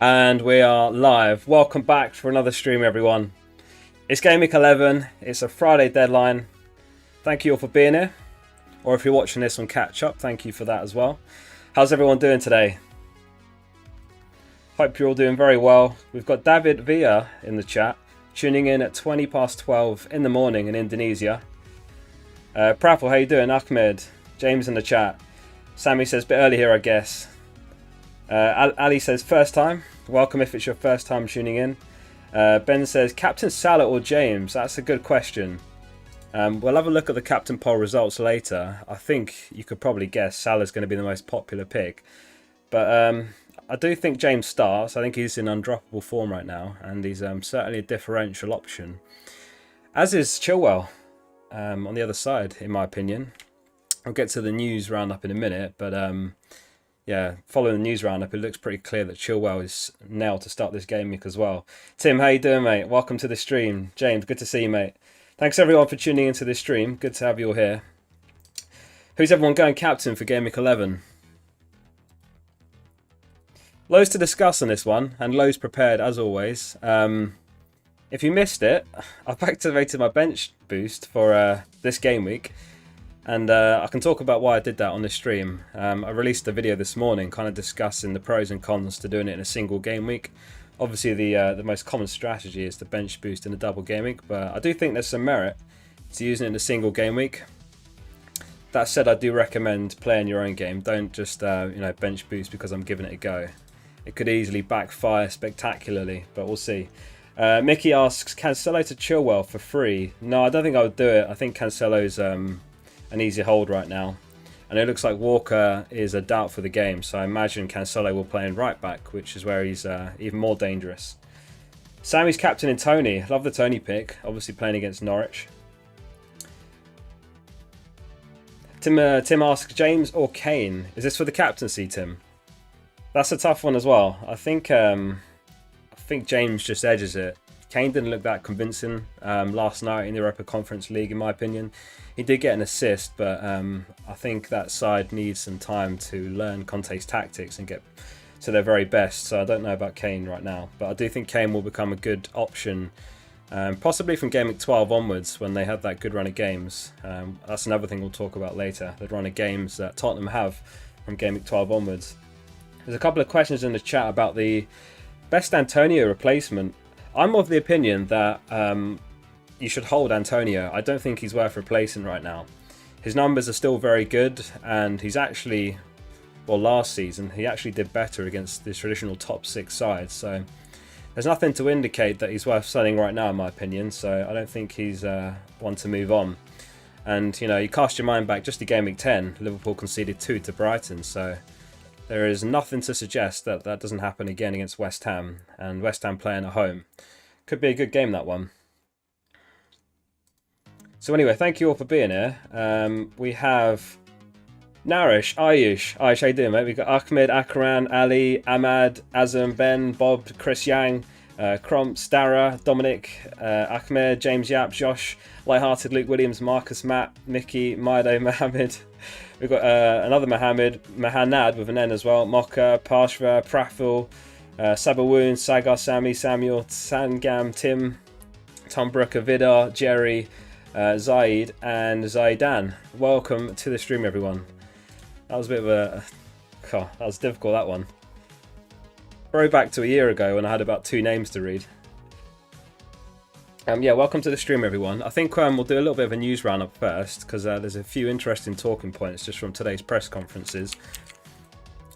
And we are live. Welcome back for another stream, everyone. It's Gameweek 11. It's a Friday deadline. Thank you all for being here. Or if you're watching this on catch up, thank you for that as well. How's everyone doing today? Hope you're all doing very well. We've got David Villa in the chat, tuning in at 20 past 12 in the morning in Indonesia. Praful, how you doing? Ahmed, James in the chat. Sammy says, bit early here, I guess. Ali says, first time. Welcome if it's your first time tuning in. Ben says, Captain Salah or James? That's a good question. We'll have a look at the Captain Poll results later. I think you could probably guess Salah's going to be the most popular pick. But I do think James starts. I think he's in undroppable form right now. And he's certainly a differential option. As is Chilwell on the other side, in my opinion. I'll get to the news roundup in a minute. But yeah, following the news roundup, it looks pretty clear that Chilwell is nailed to start this game week as well. Tim, how you doing, mate? Welcome to the stream. James, good to see you, mate. Thanks everyone for tuning into this stream. Good to have you all here. Who's everyone going captain for Game Week 11? Loads to discuss on this one, and loads prepared as always. If you missed it, I've activated my bench boost for this game week. And I can talk about why I did that on this stream. I released a video this morning kind of discussing the pros and cons to doing it in a single game week. Obviously the most common strategy is to bench boost in a double game week, but I do think there's some merit to using it in a single game week. That said, I do recommend playing your own game. Don't just bench boost because I'm giving it a go. It could easily backfire spectacularly, but we'll see. Mickey asks, Cancelo to Chilwell for free? No, I don't think I would do it. I think Cancelo's an easy hold right now, and it looks like Walker is a doubt for the game, so I imagine Cancelo will play in right back, which is where he's even more dangerous. Sammy's captain in Tony. Love the Tony pick, obviously playing against Norwich. Tim asks, James or Kane? Is this for the captaincy, Tim? That's a tough one as well. I think James just edges it. Kane didn't look that convincing last night in the Europa Conference League, in my opinion. He did get an assist, but I think that side needs some time to learn Conte's tactics and get to their very best. So I don't know about Kane right now, but I do think Kane will become a good option, possibly from Game Week 12 onwards when they have that good run of games. That's another thing we'll talk about later, the run of games that Tottenham have from Game Week 12 onwards. There's a couple of questions in the chat about the best Antonio replacement. I'm of the opinion that you should hold Antonio. I don't think he's worth replacing right now. His numbers are still very good, and he's actually, well, last season, he actually did better against the traditional top 6 sides. So there's nothing to indicate that he's worth selling right now, in my opinion. So I don't think he's one to move on. And, you cast your mind back just to Game Week 10, Liverpool conceded 2 to Brighton. So there is nothing to suggest that that doesn't happen again against West Ham, and West Ham playing at home. Could be a good game, that one. So anyway, thank you all for being here. We have Narish, Ayush, how you doing, mate? We've got Ahmed, Akran, Ali, Ahmad, Azam, Ben, Bob, Chris Yang, Crumps, Dara, Dominic, Ahmed, James Yap, Josh, Lighthearted, Luke Williams, Marcus, Matt, Mickey, Maido, Mohammed. We've got another Mohammed, Mahanad with an N as well, Mocha, Parshva, Praful, Sabawoon, Sagar, Sammy, Samuel, Sangam, Tim, Tom Brooker, Vidar, Jerry, Zaid, and Zaidan. Welcome to the stream, everyone. That was a bit of a... Oh, that was difficult, that one. Throwback to a year ago when I had about 2 names to read. Yeah, welcome to the stream, everyone. I think we'll do a little bit of a news roundup first, because there's a few interesting talking points just from today's press conferences.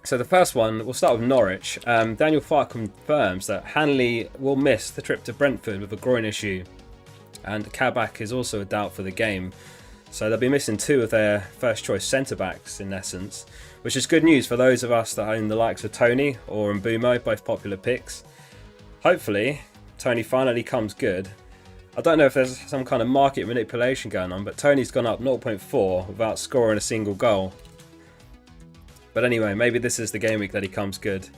So the first one, we'll start with Norwich. Daniel Farke confirms that Hanley will miss the trip to Brentford with a groin issue, and Kabak is also a doubt for the game. So they'll be missing 2 of their first choice centre-backs in essence, which is good news for those of us that own the likes of Tony or Mbumo, both popular picks. Hopefully, Tony finally comes good. I don't know if there's some kind of market manipulation going on, but Tony's gone up 0.4 without scoring a single goal. But anyway, maybe this is the game week that he comes good.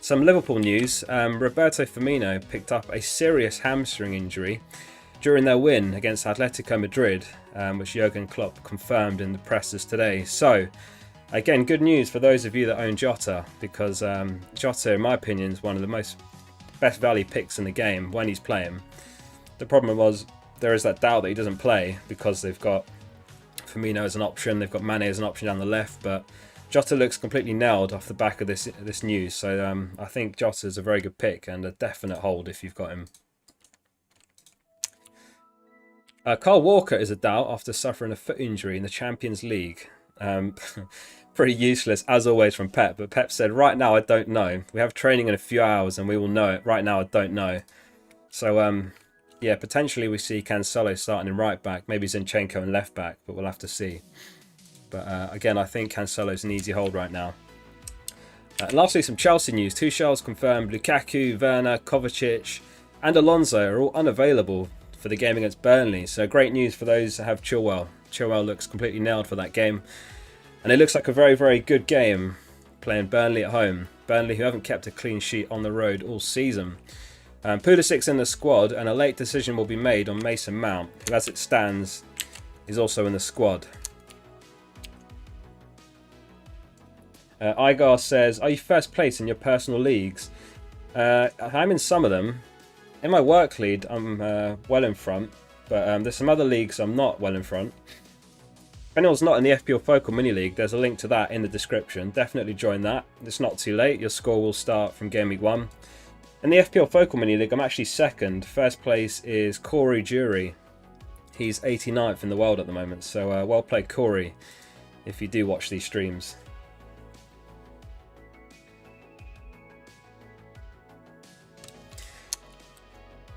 Some Liverpool news. Roberto Firmino picked up a serious hamstring injury during their win against Atletico Madrid, which Jurgen Klopp confirmed in the presses today. So, Again, good news for those of you that own Jota, because Jota, in my opinion, is one of the best value picks in the game when he's playing. The problem was there is that doubt that he doesn't play because they've got Firmino as an option, they've got Mane as an option down the left, but Jota looks completely nailed off the back of this news. So I think Jota is a very good pick and a definite hold if you've got him. Kyle Walker is a doubt after suffering a foot injury in the Champions League. Pretty useless as always from Pep, but Pep said right now I don't know. We have training in a few hours and we will know it. Right now I don't know. So yeah, potentially we see Cancelo starting in right back, maybe Zinchenko in left back, but we'll have to see. But again, I think Cancelo's an easy hold right now. And lastly, some Chelsea news. Tuchel's confirmed Lukaku, Werner, Kovacic and Alonso are all unavailable for the game against Burnley. So great news for those that have Chilwell. Chilwell looks completely nailed for that game. And it looks like a very, very good game playing Burnley at home. Burnley, who haven't kept a clean sheet on the road all season. Pulisic's in the squad, and a late decision will be made on Mason Mount, who, as it stands, is also in the squad. Igar says, are you first place in your personal leagues? I'm in some of them. In my work league, I'm well in front, but there's some other leagues I'm not well in front. If anyone's not in the FPL Focal Mini League, there's a link to that in the description. Definitely join that. It's not too late. Your score will start from Gameweek 1. In the FPL Focal Mini League, I'm actually second. First place is Corey Jury. He's 89th in the world at the moment. So well played, Corey, if you do watch these streams.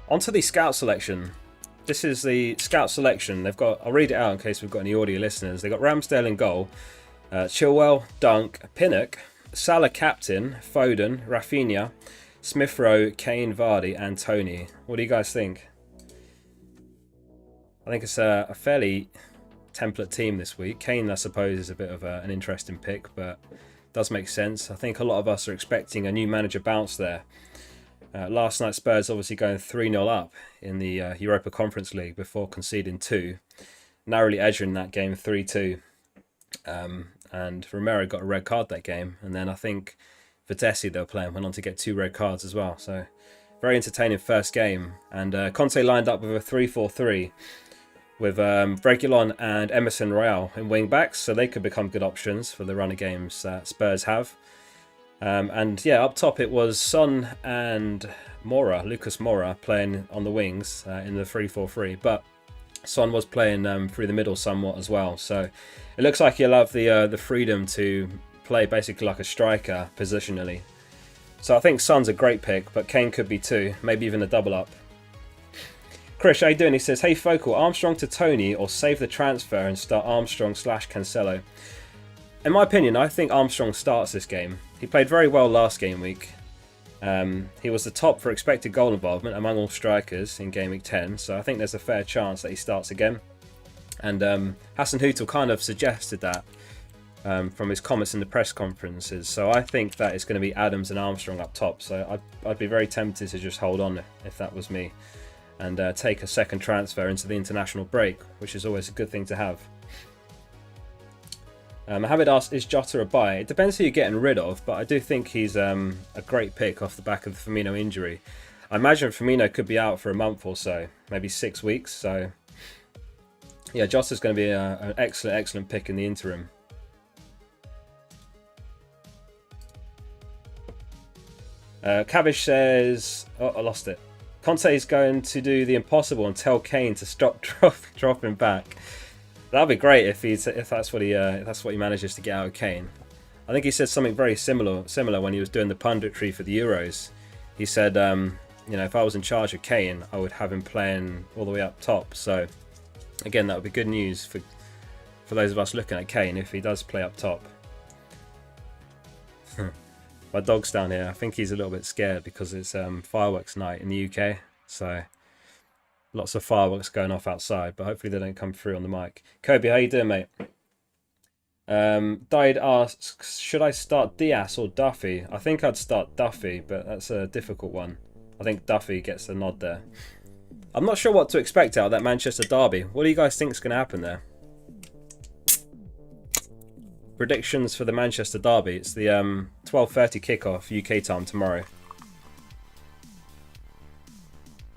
Onto the scout selection. This is the scout selection. They've got, I'll read it out in case we've got any audio listeners. They've got Ramsdale in goal, Chilwell, Dunk, Pinnock, Salah captain, Foden, Rafinha, Smith Rowe, Kane, Vardy and Tony. What do you guys think? I think it's a fairly template team this week. Kane, I suppose, is a bit of an interesting pick, but does make sense. I think a lot of us are expecting a new manager bounce there. Last night, Spurs obviously going 3-0 up in the Europa Conference League before conceding 2. Narrowly edging that game 3-2. And Romero got a red card that game. And then I think Vitesse, they were playing, went on to get 2 red cards as well. So very entertaining first game. And Conte lined up with a 3-4-3 with Reguilon and Emerson Royal in wing backs. So they could become good options for the run of games that Spurs have. And yeah, up top it was Son and Lucas Moura playing on the wings in the 3-4-3. But Son was playing through the middle somewhat as well. So it looks like he'll have the freedom to play basically like a striker positionally. So I think Son's a great pick, but Kane could be too. Maybe even a double up. Chris, how you doing? He says, hey Focal, Armstrong to Tony or save the transfer and start Armstrong / Cancelo. In my opinion, I think Armstrong starts this game. He played very well last game week. He was the top for expected goal involvement among all strikers in Game Week 10, so I think there's a fair chance that he starts again. And Hassan Hüttl kind of suggested that from his comments in the press conferences, so I think that it's going to be Adams and Armstrong up top. So I'd be very tempted to just hold on if that was me and take a second transfer into the international break, which is always a good thing to have. Mohamed asks, is Jota a buy? It depends who you're getting rid of, but I do think he's a great pick off the back of the Firmino injury. I imagine Firmino could be out for a month or so, maybe 6 weeks. So yeah, Jota's going to be an excellent pick in the interim. Cavish says, oh, I lost it. Conte is going to do the impossible and tell Kane to stop dropping back. That'd be great if that's what he manages to get out of Kane. I think he said something very similar when he was doing the punditry for the Euros. He said, you know, if I was in charge of Kane, I would have him playing all the way up top. So again, that would be good news for those of us looking at Kane if he does play up top. My dog's down here. I think he's a little bit scared because it's fireworks night in the UK. So lots of fireworks going off outside, but hopefully they don't come through on the mic. Kobe, how you doing, mate? Died asks, should I start Diaz or Duffy? I think I'd start Duffy, but that's a difficult one. I think Duffy gets the nod there. I'm not sure what to expect out of that Manchester derby. What do you guys think is going to happen there? predictions for the Manchester derby. It's the 12:30 kickoff UK time tomorrow.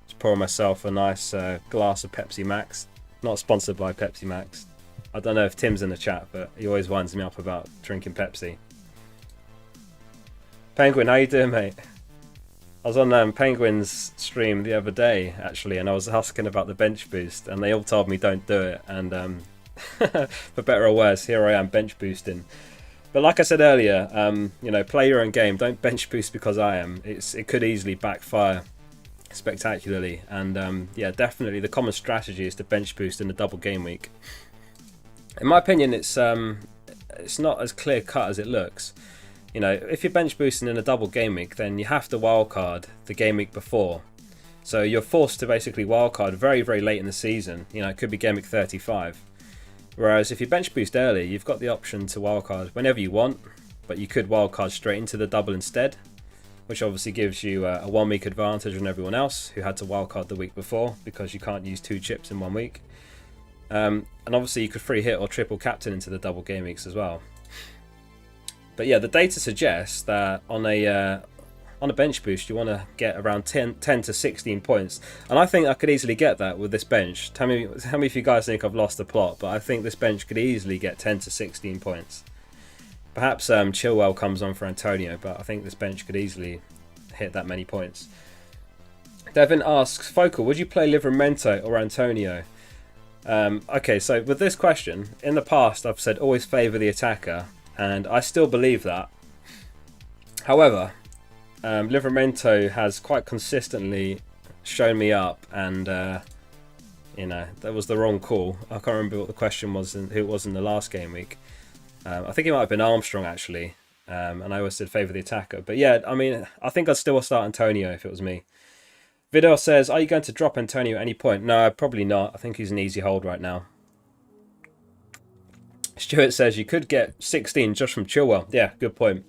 Just pour myself a nice glass of Pepsi Max. Not sponsored by Pepsi Max. I don't know if Tim's in the chat, but he always winds me up about drinking Pepsi. Penguin, how you doing, mate? I was on Penguin's stream the other day, actually, and I was asking about the bench boost, and they all told me don't do it, and for better or worse, here I am bench boosting. But like I said earlier, you know, play your own game. Don't bench boost because I am. It could easily backfire spectacularly, and yeah, definitely the common strategy is to bench boost in the double game week. In my opinion, it's not as clear cut as it looks. You know, if you're bench boosting in a double game week, then you have to wildcard the game week before. So you're forced to basically wildcard very, very late in the season. You know, it could be game week 35. Whereas if you bench boost early, you've got the option to wildcard whenever you want, but you could wildcard straight into the double instead, which obviously gives you a 1 week advantage on everyone else who had to wildcard the week before, because you can't use 2 chips in 1 week. And obviously you could free hit or triple captain into the double game weeks as well. But yeah, the data suggests that on a bench boost you want to get around 10 to 16 points, and I think I could easily get that with this bench. Tell me if you guys think I've lost the plot, but I think this bench could easily get 10 to 16 points. Perhaps Chilwell comes on for Antonio, but I think this bench could easily hit that many points. Devin asks, Focal, would you play Livramento or Antonio? Okay, so with this question, in the past I've said always favour the attacker, and I still believe that. However, Livramento has quite consistently shown me up, and you know, that was the wrong call. I can't remember what the question was and who it was in the last game week. I think it might have been Armstrong actually, and I always said favour the attacker. But yeah, I mean, I think I'd still start Antonio if it was me. Vidal says, are you going to drop Antonio at any point? No, probably not. I think he's an easy hold right now. Stuart says you could get 16 just from Chilwell. Yeah, good point.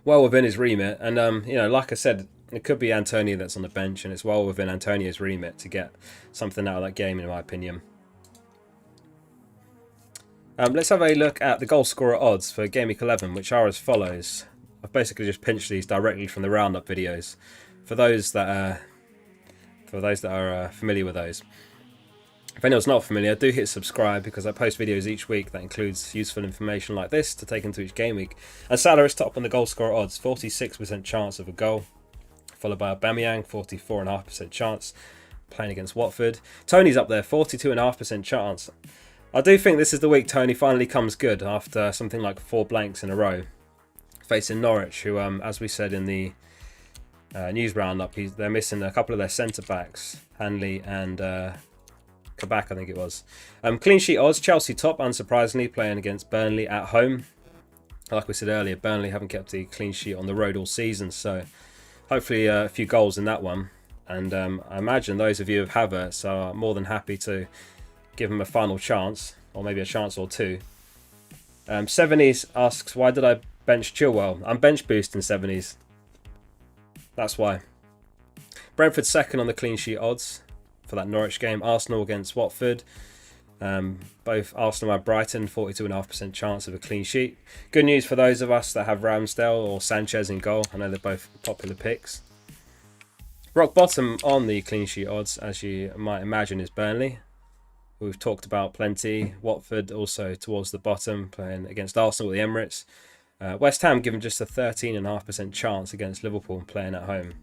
Well within his remit, and you know, like I said, it could be Antonio that's on the bench, and it's well within Antonio's remit to get something out of that game, in my opinion. Let's have a look at the goal scorer odds for Gameweek 11, which are as follows. I've basically just pinched these directly from the Roundup videos for those that are familiar with those. If anyone's not familiar, do hit subscribe, because I post videos each week that includes useful information like this to take into each game week. And Salah is top on the goal scorer odds, 46% chance of a goal, followed by Aubameyang, 44.5% chance, playing against Watford. Tony's up there, 42.5% chance. I do think this is the week Tony finally comes good after something like 4 blanks in a row, facing Norwich, who, as we said in the news roundup, they're missing a couple of their centre-backs, Hanley and Kabak, I think it was. Clean sheet odds, Chelsea top, unsurprisingly, playing against Burnley at home. Like we said earlier, Burnley haven't kept the clean sheet on the road all season, so hopefully a few goals in that one. And I imagine those of you who have Havertz are more than happy to give him a final chance, or maybe a chance or two. 70s asks, why did I bench Chilwell? I'm bench boosting 70s. That's why. Brentford second on the clean sheet odds for that Norwich game. Arsenal against Watford. Both Arsenal and Brighton, 42.5% chance of a clean sheet. Good news for those of us that have Ramsdale or Sanchez in goal. I know they're both popular picks. Rock bottom on the clean sheet odds, as you might imagine, is Burnley. We've talked about plenty. Watford also towards the bottom, playing against Arsenal at the Emirates. West Ham given just a 13.5% chance against Liverpool, playing at home.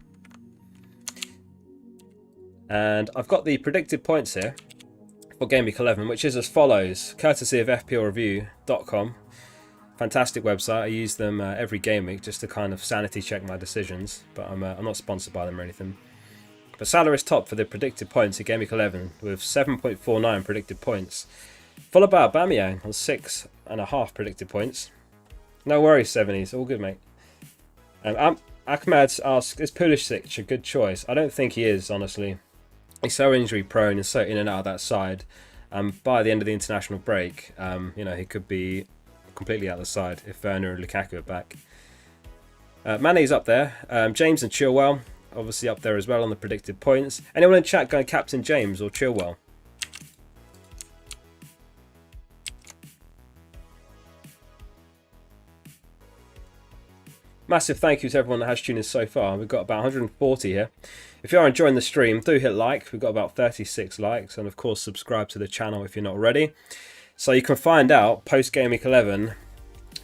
And I've got the predicted points here for Gameweek 11, which is as follows, courtesy of fplreview.com. Fantastic website. I use them every game week just to kind of sanity check my decisions, but I'm not sponsored by them or anything. But Salah is top for the predicted points in Gameweek 11 with 7.49 predicted points, followed by Aubameyang on 6.5 predicted points. No worries, 70s, all good, mate. Ahmed asks, is Pulisic a good choice? I don't think he is, honestly. He's so injury prone and so in and out of that side. By the end of the international break, you know, he could be completely out of the side if Werner and Lukaku are back. Mane's up there. James and Chilwell, obviously up there as well on the predicted points. Anyone in chat going captain James or Chilwell? Massive thank you to everyone that has tuned in so far. We've got about 140 here. If you are enjoying the stream, do hit like. We've got about 36 likes. And of course, subscribe to the channel if you're not already. So you can find out, post Gameweek 11,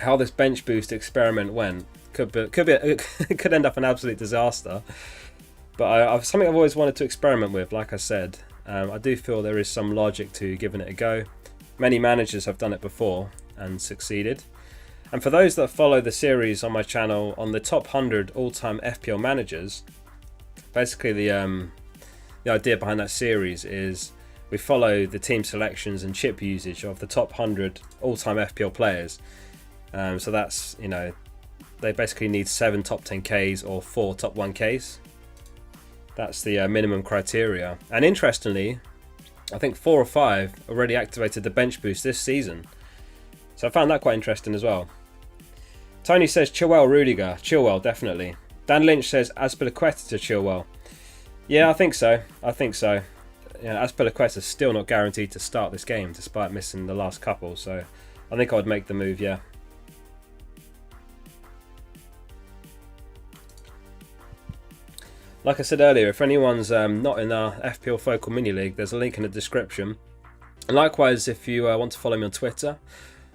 how this bench boost experiment went. It could end up an absolute disaster. But something I've always wanted to experiment with, like I said. I do feel there is some logic to giving it a go. Many managers have done it before and succeeded. And for those that follow the series on my channel on the top 100 all-time FPL managers, basically the idea behind that series is we follow the team selections and chip usage of the top 100 all-time FPL players. So that's, they basically need 7 top 10Ks or 4 top 1Ks. That's the minimum criteria. And interestingly, I think 4 or 5 already activated the bench boost this season. So I found that quite interesting as well. Tony says Chilwell, Rudiger. Chilwell, definitely. Dan Lynch says Azpilicueta to Chilwell. Yeah, I think so. Azpilicueta is still not guaranteed to start this game, despite missing the last couple. So I think I would make the move, yeah. Like I said earlier, if anyone's not in our FPL Focal Mini League, there's a link in the description. And likewise, if you want to follow me on Twitter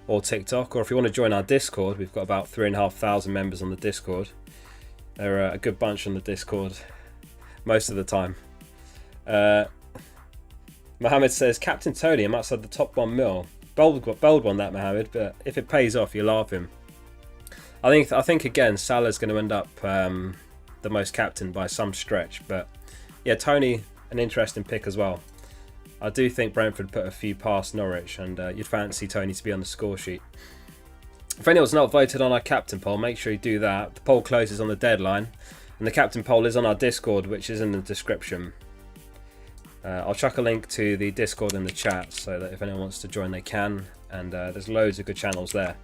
or TikTok, or if you want to join our Discord, we've got about 3,500 members on the Discord. They're a good bunch on the Discord most of the time. Mohammed says, Captain Tony, I'm outside the top 1 mil. Bold one that, Mohammed, but if it pays off, you laugh him. I think again, Salah's going to end up the most captain by some stretch, but yeah, Tony, an interesting pick as well. I do think Brentford put a few past Norwich, and you'd fancy Tony to be on the score sheet. If anyone's not voted on our captain poll, make sure you do that. The poll closes on the deadline, and the captain poll is on our Discord, which is in the description. I'll chuck a link to the Discord in the chat, so that if anyone wants to join, they can, and there's loads of good channels there.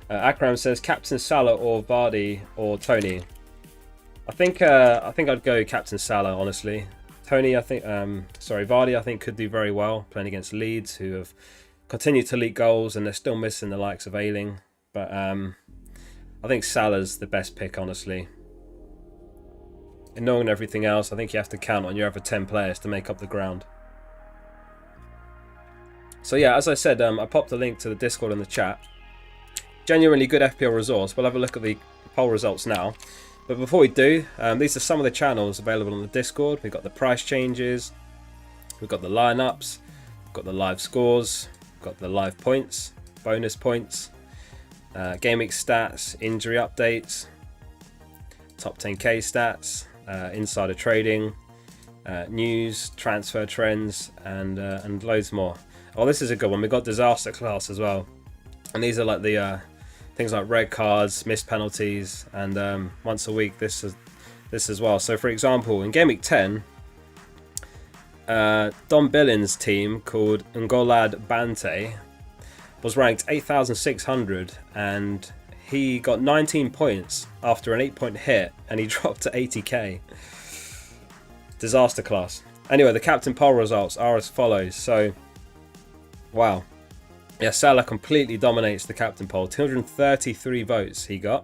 Akram says Captain Salah or Vardy or Tony. I think I'd go Captain Salah, honestly. Tony, Vardy, I think could do very well playing against Leeds, who have continued to leak goals and they're still missing the likes of Ayling. But I think Salah's the best pick, honestly. And knowing everything else, I think you have to count on your other 10 players to make up the ground. So yeah, as I said, I popped a link to the Discord in the chat. Genuinely good FPL resource. We'll have a look at the poll results now. But before we do, these are some of the channels available on the Discord. We've got the price changes, we've got the lineups, we've got the live scores, we've got the live points, bonus points, Gameweek stats, injury updates, top 10k stats, insider trading, news, transfer trends, and loads more. Oh, this is a good one. We've got disaster class as well. And these are like the things like red cards, missed penalties, and once a week this as well. So for example, in Gameweek 10, Don Billings' team called Ngolad Bante was ranked 8,600, and he got 19 points after an 8-point hit, and he dropped to 80k. Disaster class. Anyway, the captain poll results are as follows. So, wow. Yeah, Salah completely dominates the captain poll. 233 votes he got.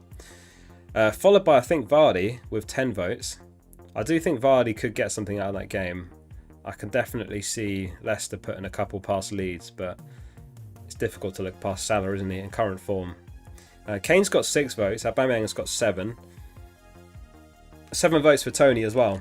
Followed by, I think, Vardy with 10 votes. I do think Vardy could get something out of that game. I can definitely see Leicester putting a couple past Leeds, but it's difficult to look past Salah, isn't he, in current form. Kane's got 6 votes. Aubameyang's got 7. 7 votes for Tony as well.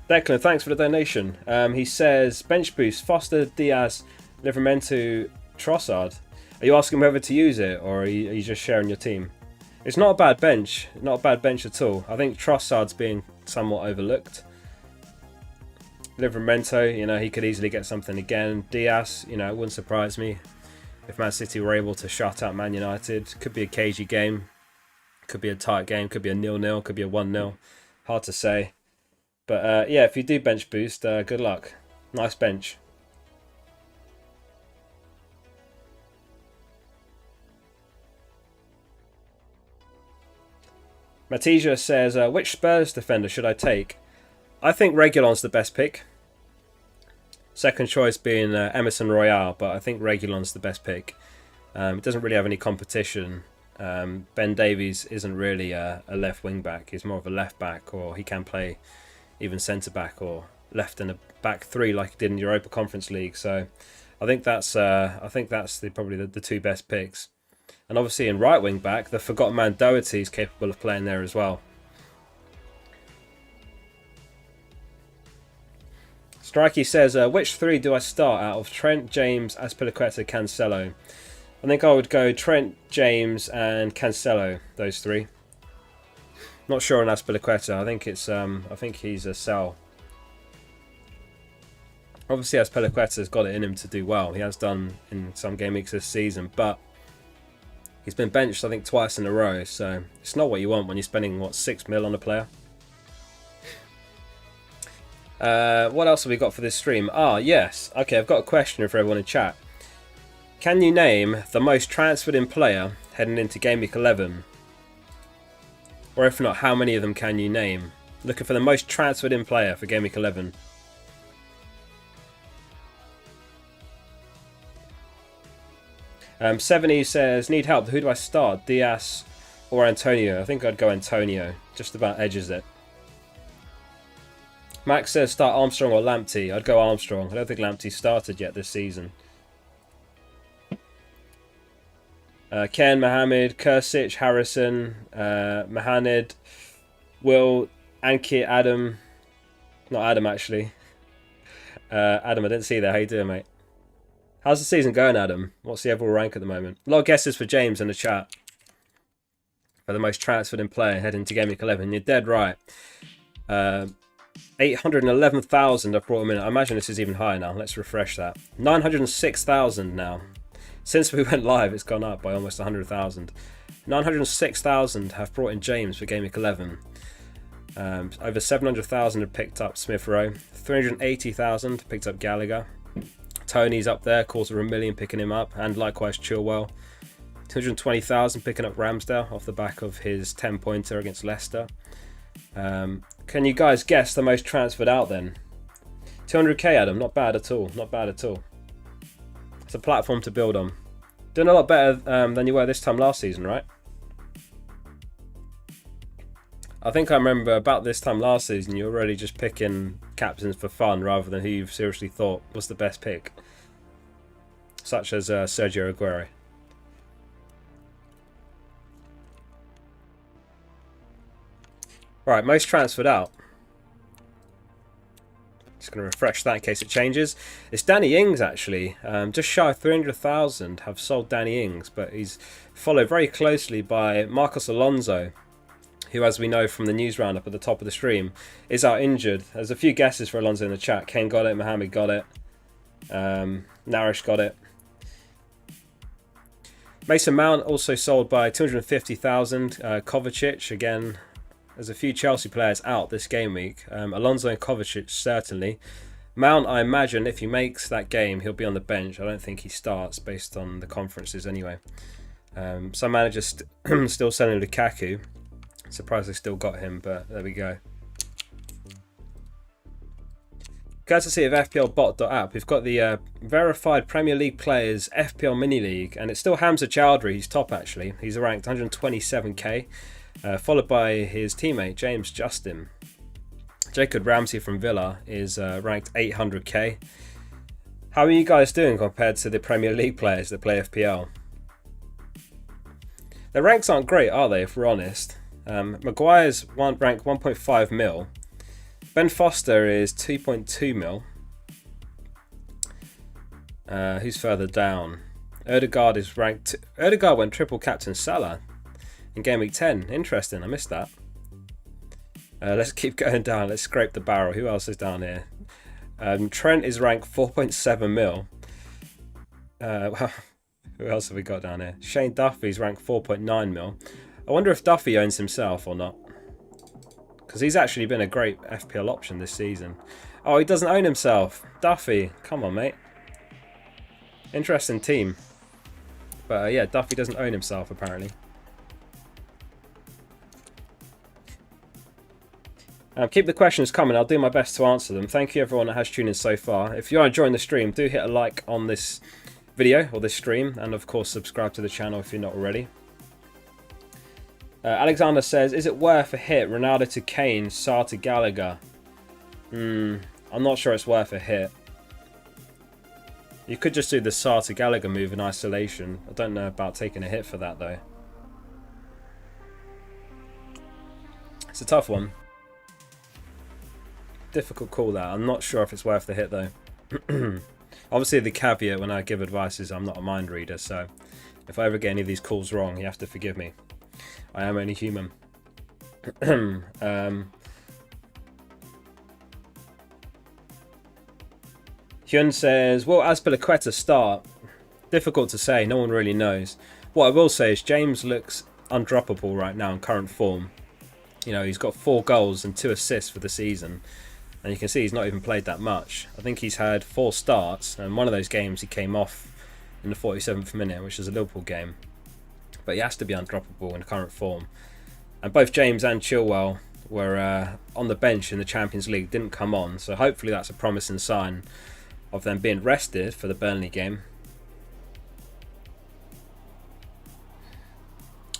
Declan, thanks for the donation. He says, bench boost, Foster, Diaz, Livramento, Trossard. Are you asking whether to use it, or are you just sharing your team? It's not a bad bench. Not a bad bench at all. I think Trossard's being somewhat overlooked. Livramento, he could easily get something again. Diaz, it wouldn't surprise me if Man City were able to shut out Man United. Could be a cagey game. Could be a tight game. Could be a 0-0. Could be a 1-0. Hard to say. But yeah, if you do bench boost, good luck. Nice bench. Matija says, which Spurs defender should I take? I think Reguilon's the best pick. Second choice being Emerson Royale, but I think Reguilon's the best pick. It doesn't really have any competition. Ben Davies isn't really a left wing back. He's more of a left back, or he can play even centre back or left in a back three like he did in the Europa Conference League. So I think that's probably the two best picks. And obviously in right wing back, the forgotten man Doherty is capable of playing there as well. Strikey says, which three do I start out of Trent, James, Azpilicueta, Cancelo? I think I would go Trent, James, and Cancelo. Those three. Not sure on Azpilicueta. I think he's a sell. Obviously, Azpilicueta's got it in him to do well. He has done in some game weeks this season, but he's been benched, I think, twice in a row. So it's not what you want when you're spending what, $6 million on a player. What else have we got for this stream? Yes. Okay, I've got a question for everyone in chat. Can you name the most transferred in player heading into Gameweek 11? Or if not, how many of them can you name? Looking for the most transferred in player for Gameweek 11. Seveny says, need help. Who do I start? Diaz or Antonio? I think I'd go Antonio. Just about edges it. Max says start Armstrong or Lamptey. I'd go Armstrong. I don't think Lamptey started yet this season. Ken, Mohamed, Kursic, Harrison, Mahanid, Will, Ankit, Adam. Not Adam, actually. Adam, I didn't see that. How you doing, mate? How's the season going, Adam? What's the overall rank at the moment? A lot of guesses for James in the chat. For the most transferred in player heading to Gameweek 11. You're dead right. 811,000 I've brought him in. I imagine this is even higher now. Let's refresh that. 906,000 now. Since we went live, it's gone up by almost 100,000. 906,000 have brought in James for Gameweek 11. Over 700,000 have picked up Smith Rowe. 380,000 picked up Gallagher. Tony's up there, quarter of a million picking him up, and likewise Chilwell. 220,000 picking up Ramsdale off the back of his 10-pointer against Leicester. Can you guys guess the most transferred out then? 200k, Adam. Not bad at all. Not bad at all. It's a platform to build on. Doing a lot better than you were this time last season, right? I think I remember about this time last season, you were already just picking captains for fun rather than who you seriously thought was the best pick. Such as Sergio Aguero. Right, most transferred out. Just going to refresh that in case it changes. It's Danny Ings, actually. Just shy of 300,000 have sold Danny Ings, but he's followed very closely by Marcos Alonso, who, as we know from the news roundup at the top of the stream, is out injured. There's a few guesses for Alonso in the chat. Kane got it, Mohamed got it, Narish got it. Mason Mount also sold by 250,000. Kovacic, again, there's a few Chelsea players out this game week. Alonso and Kovacic, certainly. Mount, I imagine, if he makes that game, he'll be on the bench. I don't think he starts based on the conferences anyway. Some managers still selling Lukaku. Surprised they still got him, but there we go. Courtesy of FPLbot.app, we've got the verified Premier League players FPL Mini League, and it's still Hamza Chowdhury. He's top, actually. He's ranked 127k. Followed by his teammate James Justin. Jacob Ramsey from Villa is ranked 800k. How are you guys doing compared to the Premier League players that play FPL? Their ranks aren't great, are they, if we're honest? Maguire's ranked 1.5 mil. Ben Foster is 2.2 mil. Who's further down? Odegaard is ranked... Odegaard went triple captain Salah in Game Week 10. Interesting, I missed that. Let's keep going down. Let's scrape the barrel. Who else is down here? Trent is ranked 4.7 mil. Who else have we got down here? Shane Duffy's ranked 4.9 mil. I wonder if Duffy owns himself or not. Because he's actually been a great FPL option this season. Oh, he doesn't own himself. Duffy, come on, mate. Interesting team. But yeah, Duffy doesn't own himself, apparently. Keep the questions coming. I'll do my best to answer them. Thank you everyone that has tuned in so far. If you are enjoying the stream, do hit a like on this video or this stream, and of course subscribe to the channel if you're not already. Alexander says, is it worth a hit? Ronaldo to Kane, Sarr to Gallagher. I'm not sure it's worth a hit. You could just do the Sarr to Gallagher move in isolation. I don't know about taking a hit for that though. It's a tough one. Difficult call that. I'm not sure if it's worth the hit though. Obviously the caveat when I give advice is I'm not a mind reader, so if I ever get any of these calls wrong, you have to forgive me. I am only human. Hyun says, will Azpilicueta start? Difficult to say, no one really knows. What I will say is James looks undroppable right now in current form. You know, he's got 4 goals and 2 assists for the season. And you can see he's not even played that much. I think he's had 4 starts, and one of those games he came off in the 47th minute, which is a Liverpool game. But he has to be undroppable in current form. And both James and Chilwell were on the bench in the Champions League, didn't come on. So hopefully that's a promising sign of them being rested for the Burnley game.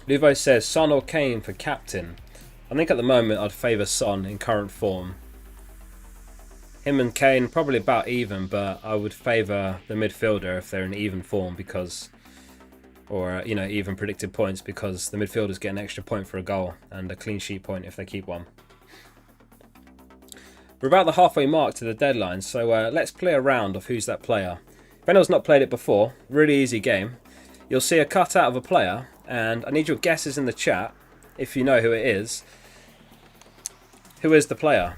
Luvo says, Son or Kane for captain? I think at the moment I'd favour Son in current form. Him and Kane probably about even, but I would favour the midfielder if they're in even form because, or you know, even predicted points, because the midfielders get an extra point for a goal and a clean sheet point if they keep one. We're about the halfway mark to the deadline, so let's play a round of who's that player. If anyone's not played it before, really easy game. You'll see a cutout of a player, and I need your guesses in the chat if you know who it is. Who is the player?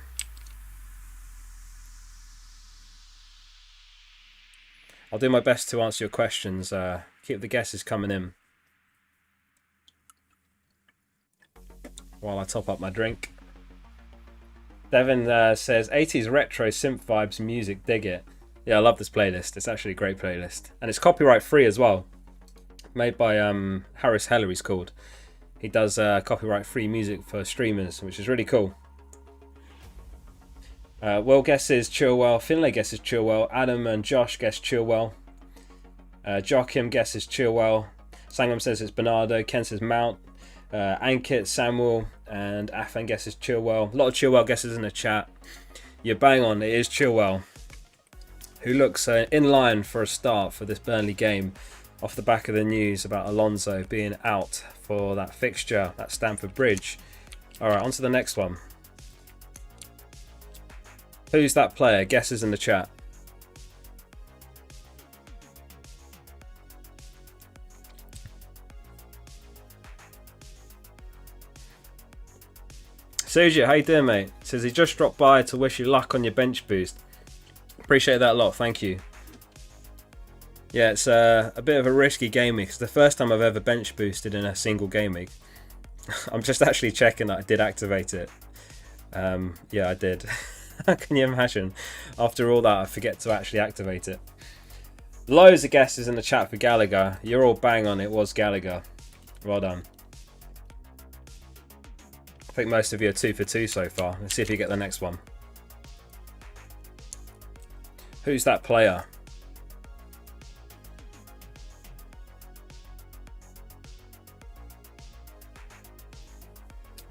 I'll do my best to answer your questions. Keep the guesses coming in while I top up my drink. Devin says, 80s retro synth vibes music, dig it. Yeah, I love this playlist. It's actually a great playlist. And it's copyright free as well. Made by Harris Heller, he's called. He does copyright free music for streamers, which is really cool. Will guesses Chilwell, Finlay guesses Chilwell, Adam and Josh guess Chilwell, Joachim guesses Chilwell, Sangam says it's Bernardo, Ken says Mount, Ankit, Samuel, and Afan guesses Chilwell. A lot of Chilwell guesses in the chat. You're bang on, it is Chilwell, who looks in line for a start for this Burnley game off the back of the news about Alonso being out for that fixture at Stamford Bridge. Alright, on to the next one. Who's that player? Guesses in the chat. Suji, how you doing, mate? Says he just dropped by to wish you luck on your bench boost. Appreciate that a lot, thank you. Yeah, it's a bit of a risky game week. It's the first time I've ever bench boosted in a single game week. I'm just actually checking that I did activate it. Yeah, I did. Can you imagine? After all that, I forget to actually activate it. Loads of guesses in the chat for Gallagher. You're all bang on, it was Gallagher. Well done. I think most of you are 2 for 2 so far. Let's see if you get the next one. Who's that player?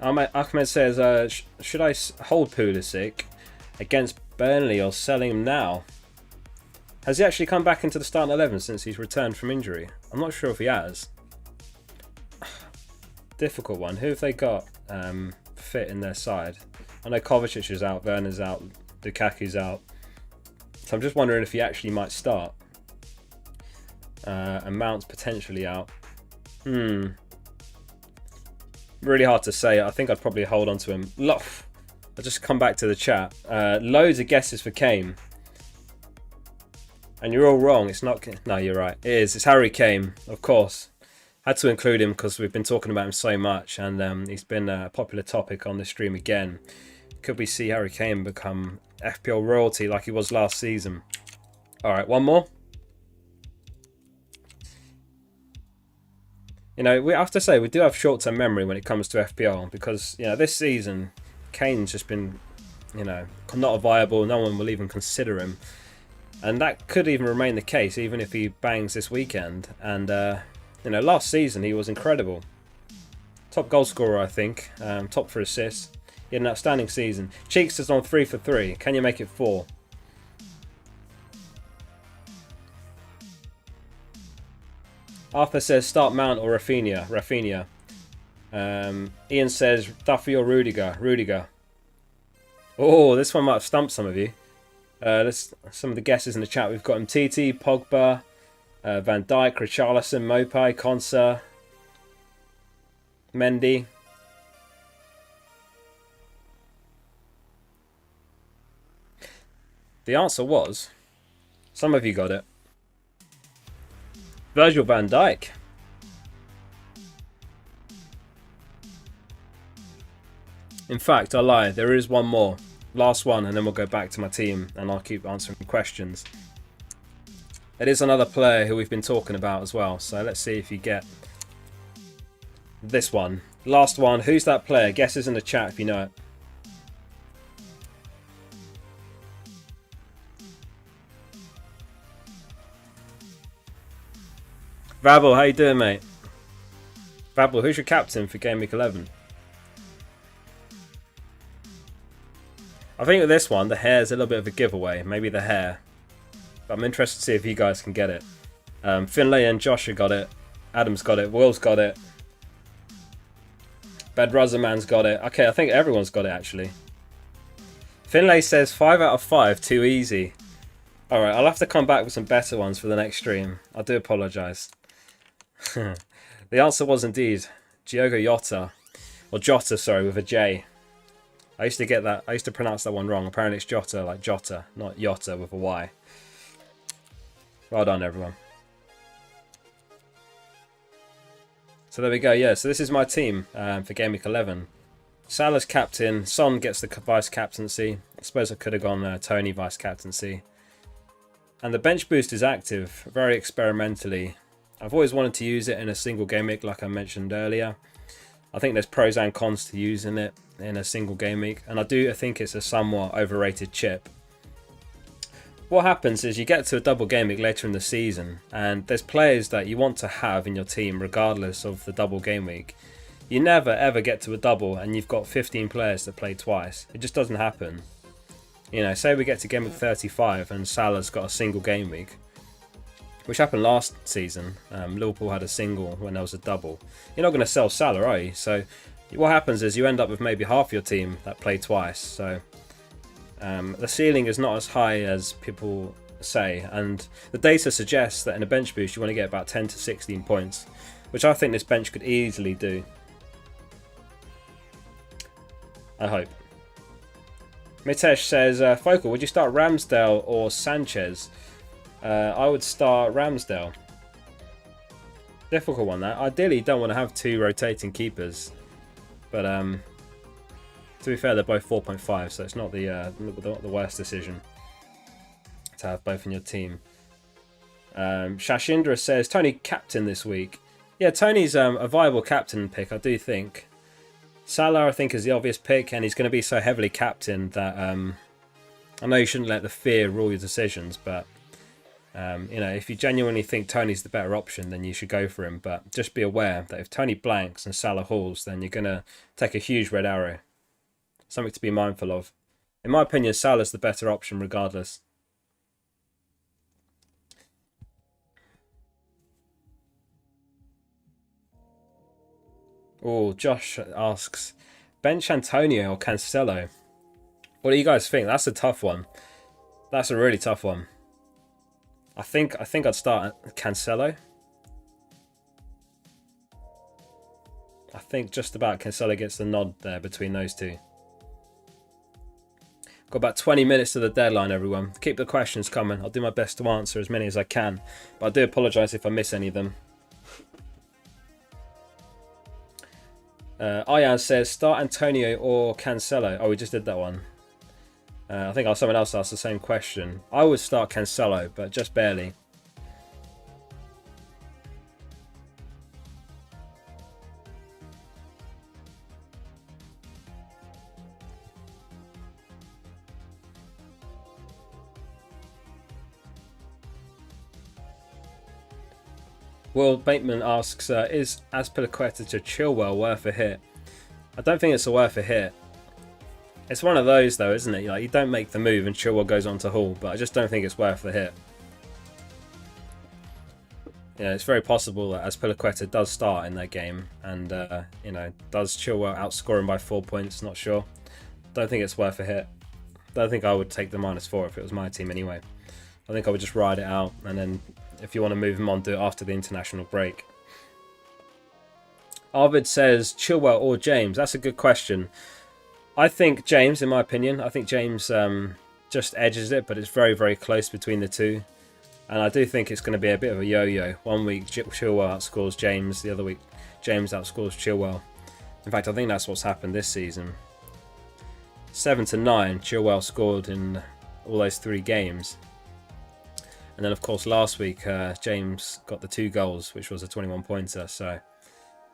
Ahmed says, should I hold Pulisic against Burnley or selling him now? Has he actually come back into the starting 11 since he's returned from injury? I'm not sure if he has. Difficult one. Who have they got fit in their side? I know Kovacic is out, Werner's out, Lukaku's out. So I'm just wondering if he actually might start. And Mount's potentially out. Really hard to say. I think I'd probably hold on to him. I'll just come back to the chat. Loads of guesses for Kane. And you're all wrong. It's not... No, you're right. It is. It's Harry Kane, of course. Had to include him because we've been talking about him so much. And he's been a popular topic on the stream again. Could we see Harry Kane become FPL royalty like he was last season? Alright, one more. You know, we have to say we do have short-term memory when it comes to FPL because, you know, this season Kane's just been, you know, not viable. No one will even consider him. And that could even remain the case, even if he bangs this weekend. And, you know, last season he was incredible. Top goal scorer, I think. Top for assists. He had an outstanding season. Cheeks is on 3 for 3. Can you make it 4? Arthur says start Mount or Rafinha. Rafinha. Ian says Duffy or Rudiger. Rudiger. Oh, this one might have stumped some of you. Let's some of the guesses in the chat. We've got Mtiti, Pogba, Van Dijk, Richarlison, Mopai, Konsa, Mendy. The answer was, some of you got it, Virgil van Dijk. In fact, I lie, there is one more. Last one, and then we'll go back to my team and I'll keep answering questions. It is another player who we've been talking about as well, so let's see if you get this one. Last one, who's that player? Guesses in the chat if you know it. Vabel, how you doing, mate? Vabel, who's your captain for Gameweek 11? I think with this one, the hair's a little bit of a giveaway. Maybe the hair. But I'm interested to see if you guys can get it. Finlay and Joshua got it. Adam's got it. Will's got it. Bedruzzaman's got it. Okay, I think everyone's got it, actually. Finlay says 5 out of 5, too easy. Alright, I'll have to come back with some better ones for the next stream. I do apologise. The answer was indeed Diogo Jota. Or Jota, sorry, with a J. I used to get that. I used to pronounce that one wrong. Apparently it's Jota, like Jota, not Jota with a Y. Well done, everyone. So there we go. Yeah, so this is my team for Gameweek 11. Salah's captain. Son gets the vice captaincy. I suppose I could have gone Tony vice captaincy. And the bench boost is active, very experimentally. I've always wanted to use it in a single game week, like I mentioned earlier. I think there's pros and cons to using it in a single game week, and I think it's a somewhat overrated chip. What happens is you get to a double game week later in the season, and there's players that you want to have in your team regardless of the double game week. You never ever get to a double and you've got 15 players that play twice. It just doesn't happen. You know, say we get to game week 35 and Salah's got a single game week, which happened last season. Liverpool had a single when there was a double. You're not going to sell Salah, are you? So what happens is you end up with maybe half your team that play twice. So the ceiling is not as high as people say, and the data suggests that in a bench boost you want to get about 10 to 16 points, which I think this bench could easily do. I hope. Mitesh says, Focal, would you start Ramsdale or Sanchez? I would start Ramsdale. Difficult one, that. Ideally, you don't want to have two rotating keepers. But, to be fair, they're both 4.5, so it's not the worst decision to have both in your team. Shashindra says, Tony captain this week. Yeah, Tony's a viable captain pick, I do think. Salah, I think, is the obvious pick, and he's going to be so heavily captained that I know you shouldn't let the fear rule your decisions, but you know, if you genuinely think Tony's the better option, then you should go for him. But just be aware that if Tony blanks and Salah hauls, then you're going to take a huge red arrow. Something to be mindful of. In my opinion, Salah's the better option regardless. Oh, Josh asks, bench Antonio or Cancelo? What do you guys think? That's a tough one. That's a really tough one. I think I'd start Cancelo. I think just about Cancelo gets the nod there between those two. Got about 20 minutes to the deadline, everyone. Keep the questions coming. I'll do my best to answer as many as I can, but I do apologise if I miss any of them. Ayan says, start Antonio or Cancelo. Oh, we just did that one. I think someone else asked the same question. I would start Cancelo, but just barely. Will Bateman asks, is Azpilicueta to Chilwell worth a hit? I don't think it's worth a hit. It's one of those though, isn't it? Like, you don't make the move and Chilwell goes on to Hull, but I just don't think it's worth the hit. Yeah, it's very possible that Azpilicueta does start in that game, and does Chilwell outscore him by 4 points? Not sure. Don't think it's worth a hit. Don't think I would take the -4 if it was my team anyway. I think I would just ride it out, and then if you want to move him on, do it after the international break. Arvid says Chilwell or James. That's a good question. I think James, in my opinion. I think James just edges it, but it's very, very close between the two. And I do think it's going to be a bit of a yo-yo. 1 week Chilwell outscores James, the other week James outscores Chilwell. In fact, I think that's what's happened this season. 7-9, Chilwell scored in all those 3 games. And then, of course, last week, James got the 2 goals, which was a 21-pointer. So,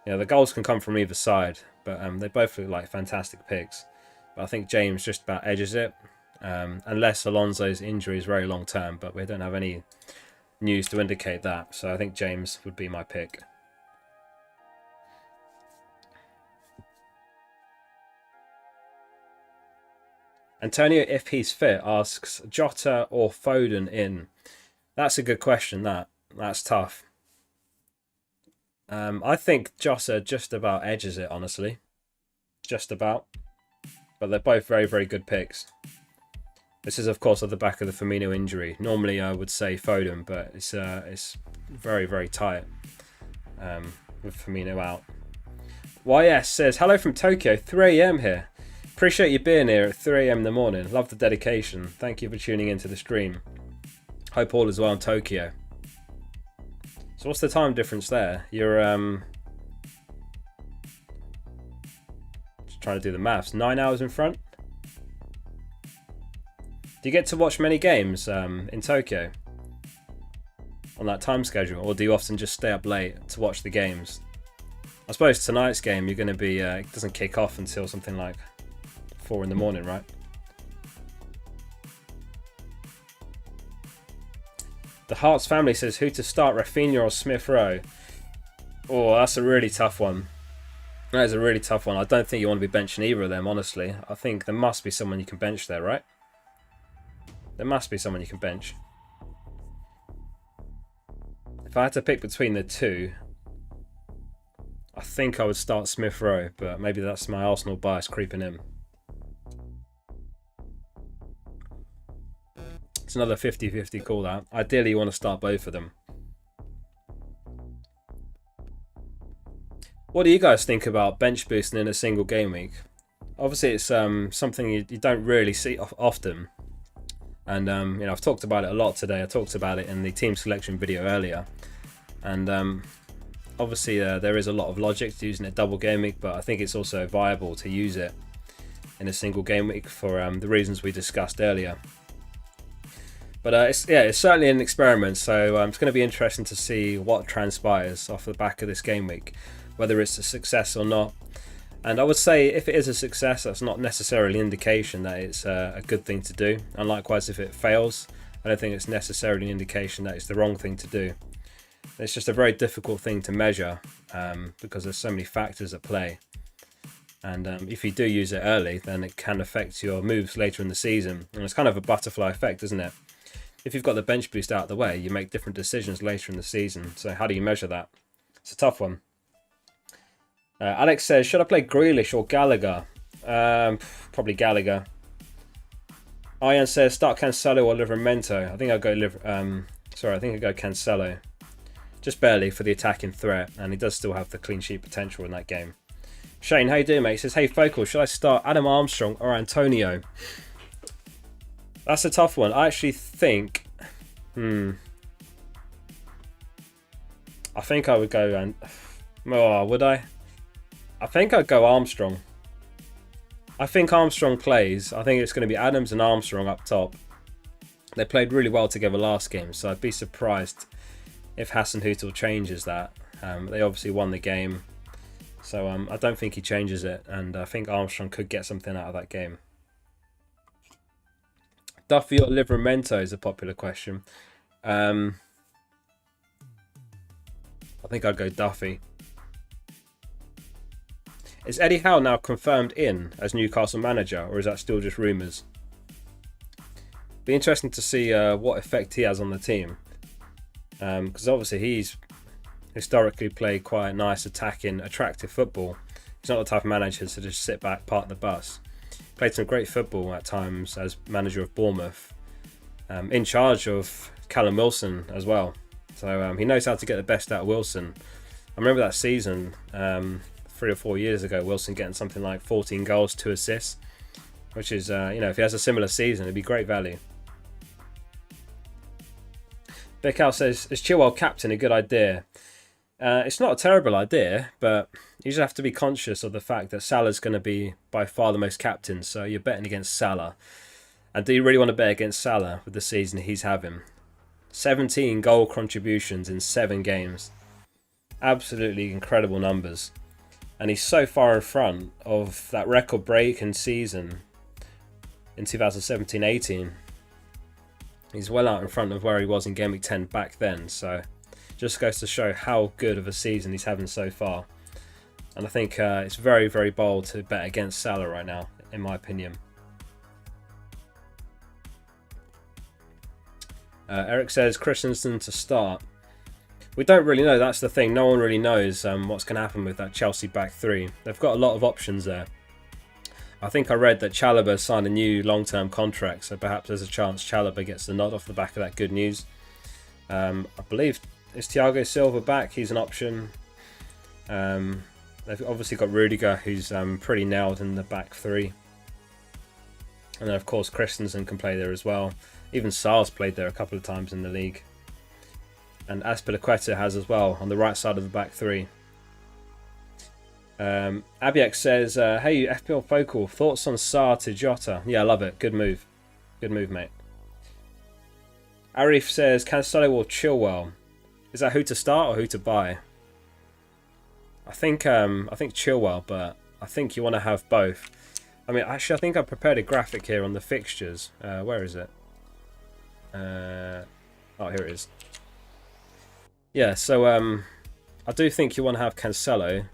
the goals can come from either side. But they both look like fantastic picks. But I think James just about edges it. Unless Alonso's injury is very long-term. But we don't have any news to indicate that. So I think James would be my pick. Antonio, if he's fit, asks Jota or Foden in. That's a good question, That's tough. I think Jota just about edges it, honestly. Just about. But they're both very, very good picks. This is, of course, at the back of the Firmino injury. Normally, I would say Foden, but it's very, very tight with Firmino out. YS says, hello from Tokyo, 3 AM here. Appreciate you being here at 3 AM in the morning. Love the dedication. Thank you for tuning into the stream. Hope all is well in Tokyo. So what's the time difference there? You're just trying to do the maths. 9 hours in front? Do you get to watch many games in Tokyo on that time schedule, or do you often just stay up late to watch the games? I suppose tonight's game you're going to be it doesn't kick off until something like 4 in the morning, right? The Hearts family says who to start, Rafinha or Smith Rowe? Oh, that's a really tough one. That is a really tough one. I don't think you want to be benching either of them, honestly. I think there must be someone you can bench there, right? There must be someone you can bench. If I had to pick between the two, I think I would start Smith Rowe, but maybe that's my Arsenal bias creeping in. It's another 50-50 call that. Ideally, you want to start both of them. What do you guys think about bench boosting in a single game week? Obviously, it's something you don't really see often. And, I've talked about it a lot today. I talked about it in the team selection video earlier. And obviously, there is a lot of logic to using it double game week, but I think it's also viable to use it in a single game week for the reasons we discussed earlier. But it's certainly an experiment, so it's going to be interesting to see what transpires off the back of this game week, whether it's a success or not. And I would say if it is a success, that's not necessarily an indication that it's a good thing to do. And likewise, if it fails, I don't think it's necessarily an indication that it's the wrong thing to do. It's just a very difficult thing to measure because there's so many factors at play. And if you do use it early, then it can affect your moves later in the season. And it's kind of a butterfly effect, isn't it? If you've got the bench boost out of the way, you make different decisions later in the season. So how do you measure that? It's a tough one. Alex says, should I play Grealish or Gallagher? Probably Gallagher. Ian says, start Cancelo or Livramento. I think I'll go Cancelo. Just barely for the attacking threat, and he does still have the clean sheet potential in that game. Shane, how you doing, mate? He says, hey, Focal, should I start Adam Armstrong or Antonio? That's a tough one. I actually think... I think I would go... would I? I think I'd go Armstrong. I think Armstrong plays. I think it's going to be Adams and Armstrong up top. They played really well together last game, so I'd be surprised if Hasenhüttl changes that. They obviously won the game, so I don't think he changes it, and I think Armstrong could get something out of that game. Duffy or Livramento is a popular question. I think I'd go Duffy. Is Eddie Howe now confirmed in as Newcastle manager, or is that still just rumours? Be interesting to see what effect he has on the team, because obviously he's historically played quite nice, attacking, attractive football. He's not the type of manager to just sit back, park the bus. Played some great football at times as manager of Bournemouth, in charge of Callum Wilson as well. So he knows how to get the best out of Wilson. I remember that season 3 or 4 years ago, Wilson getting something like 14 goals, 2 assists, which is, if he has a similar season, it'd be great value. Beckow says, is Chilwell captain a good idea? It's not a terrible idea, but you just have to be conscious of the fact that Salah's going to be by far the most captain, so you're betting against Salah. And do you really want to bet against Salah with the season he's having? 17 goal contributions in 7 games. Absolutely incredible numbers. And he's so far in front of that record-breaking season in 2017-18. He's well out in front of where he was in Gameweek 10 back then. So just goes to show how good of a season he's having so far. And I think it's very, very bold to bet against Salah right now, in my opinion. Eric says Christensen to start. We don't really know, that's the thing. No one really knows what's going to happen with that Chelsea back three. They've got a lot of options there. I think I read that Chalobah signed a new long-term contract, so perhaps there's a chance Chalobah gets the nod off the back of that good news. I believe, is Thiago Silva back? He's an option. They've obviously got Rudiger, who's pretty nailed in the back three. And then, of course, Christensen can play there as well. Even Sar's played there a couple of times in the league. And Azpilicueta has as well on the right side of the back three. Abiek says, hey, FPL Focal, thoughts on Sar to Jota? Yeah, I love it. Good move. Good move, mate. Arif says, Cancelo or Chilwell? Is that who to start or who to buy? I think Chilwell, but I think you want to have both. I mean, actually, I think I prepared a graphic here on the fixtures. Where is it? Oh, here it is. Yeah, so I do think you want to have Cancelo.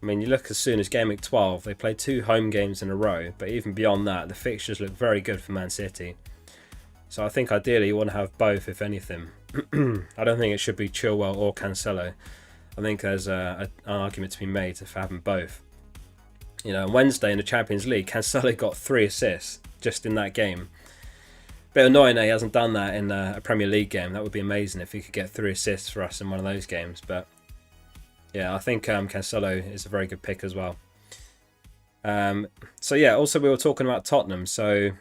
I mean, you look as soon as Gameweek 12, they play 2 home games in a row, but even beyond that, the fixtures look very good for Man City. So I think ideally you want to have both, if anything. I don't think it should be Chilwell or Cancelo. I think there's an argument to be made for having both. You know, on Wednesday in the Champions League, Cancelo got 3 assists just in that game. Bit annoying that he hasn't done that in a Premier League game. That would be amazing if he could get 3 assists for us in one of those games. But yeah, I think Cancelo is a very good pick as well. So yeah, also we were talking about Tottenham. So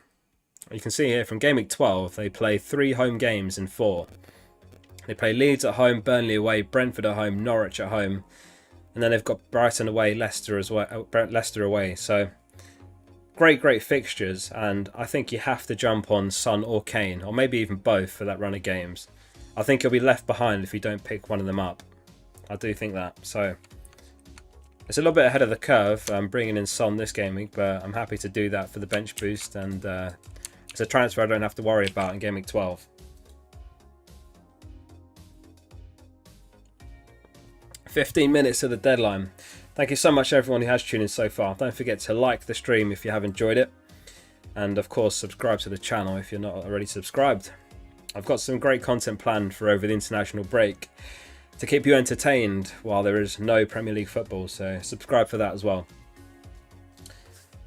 you can see here from Gameweek 12, they play 3 home games in 4. They play Leeds at home, Burnley away, Brentford at home, Norwich at home. And then they've got Brighton away, Leicester as well, Leicester away. So great fixtures, and I think you have to jump on Son or Kane, or maybe even both for that run of games. I think you'll be left behind if you don't pick one of them up. I do think that. So it's a little bit ahead of the curve bringing in Son this game week, but I'm happy to do that for the bench boost, and it's a transfer I don't have to worry about in Game Week 12. "15 minutes to the deadline. Thank you so much everyone who has tuned in so far. Don't forget to like the stream if you have enjoyed it. And of course subscribe to the channel if you're not already subscribed. I've got some great content planned for over the international break to keep you entertained while there is no Premier League football, so subscribe for that as well.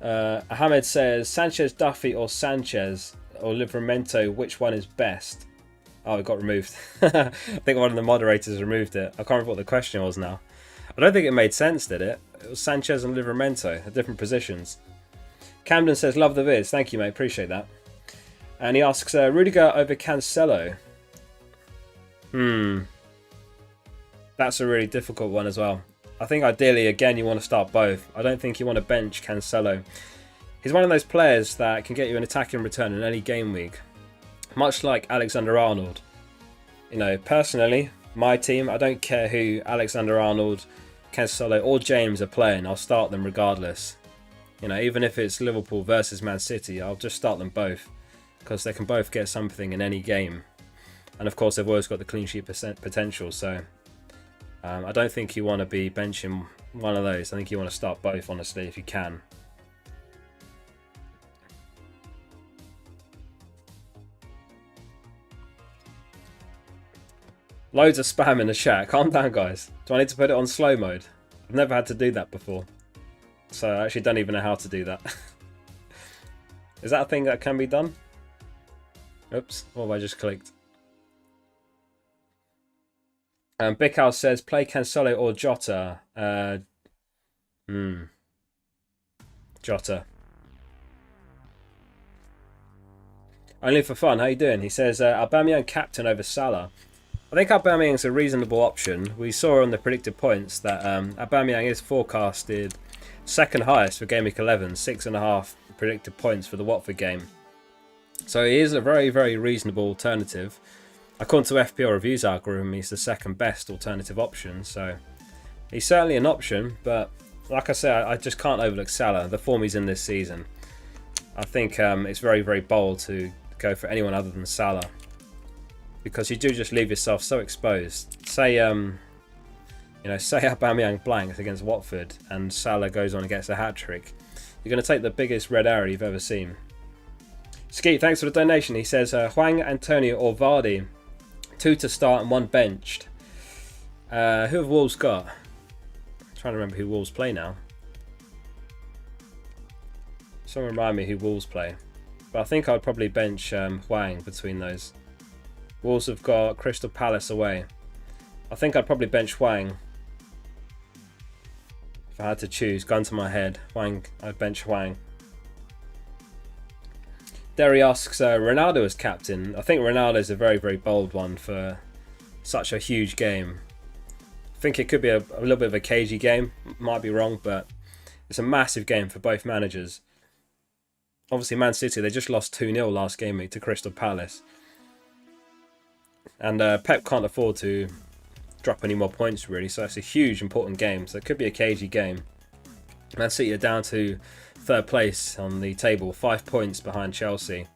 Ahmed says, Sanchez, Duffy or Sanchez or Livramento, which one is best? Oh, it got removed. I think one of the moderators removed it. I can't remember what the question was now. I don't think it made sense, did it? It was Sanchez and Livramento at different positions. Camden says, love the vids. Thank you, mate. Appreciate that. And he asks, Rudiger over Cancelo. That's a really difficult one as well. I think ideally, again, you want to start both. I don't think you want to bench Cancelo. He's one of those players that can get you an attacking return in any game week. Much like Alexander-Arnold. You know, personally, my team, I don't care who Alexander-Arnold, Cancelo or James are playing. I'll start them regardless. You know, even if it's Liverpool versus Man City, I'll just start them both. Because they can both get something in any game. And of course, they've always got the clean sheet potential. So I don't think you want to be benching one of those. I think you want to start both, honestly, if you can. Loads of spam in the chat. Calm down, guys. Do I need to put it on slow mode? I've never had to do that before. So I actually don't even know how to do that. Is that a thing that can be done? Oops, what have I just clicked? Big House says, play Cancelo or Jota. Jota. Only for fun. How you doing? He says, Aubameyang captain over Salah. I think Aubameyang's a reasonable option. We saw on the predicted points that Aubameyang is forecasted second highest for Gameweek 11, 6.5 predicted points for the Watford game. So he is a very, very reasonable alternative. According to FPL Reviews algorithm, he's the second best alternative option. So he's certainly an option, but like I said, I just can't overlook Salah. The form he's in this season. I think it's very, very bold to go for anyone other than Salah, because you do just leave yourself so exposed. Say, say Aubameyang blanks against Watford and Salah goes on and gets a hat-trick. You're going to take the biggest red arrow you've ever seen. Skeet, thanks for the donation. He says, Hwang, Antonio or Vardy. 2 to start and 1 benched. Who have Wolves got? I'm trying to remember who Wolves play now. Someone remind me who Wolves play. But I think I'd probably bench Hwang between those. Wolves have got Crystal Palace away. I think I'd probably bench Hwang. If I had to choose, gun to my head, I'd bench Hwang. Derry asks Ronaldo as captain. I think Ronaldo is a very, very bold one for such a huge game. I think it could be a little bit of a cagey game. Might be wrong, but it's a massive game for both managers. Obviously, Man City, they just lost 2-0 last game week to Crystal Palace. And Pep can't afford to drop any more points, really. So it's a huge, important game. So it could be a cagey game. Man City are down to third place on the table, 5 points behind Chelsea.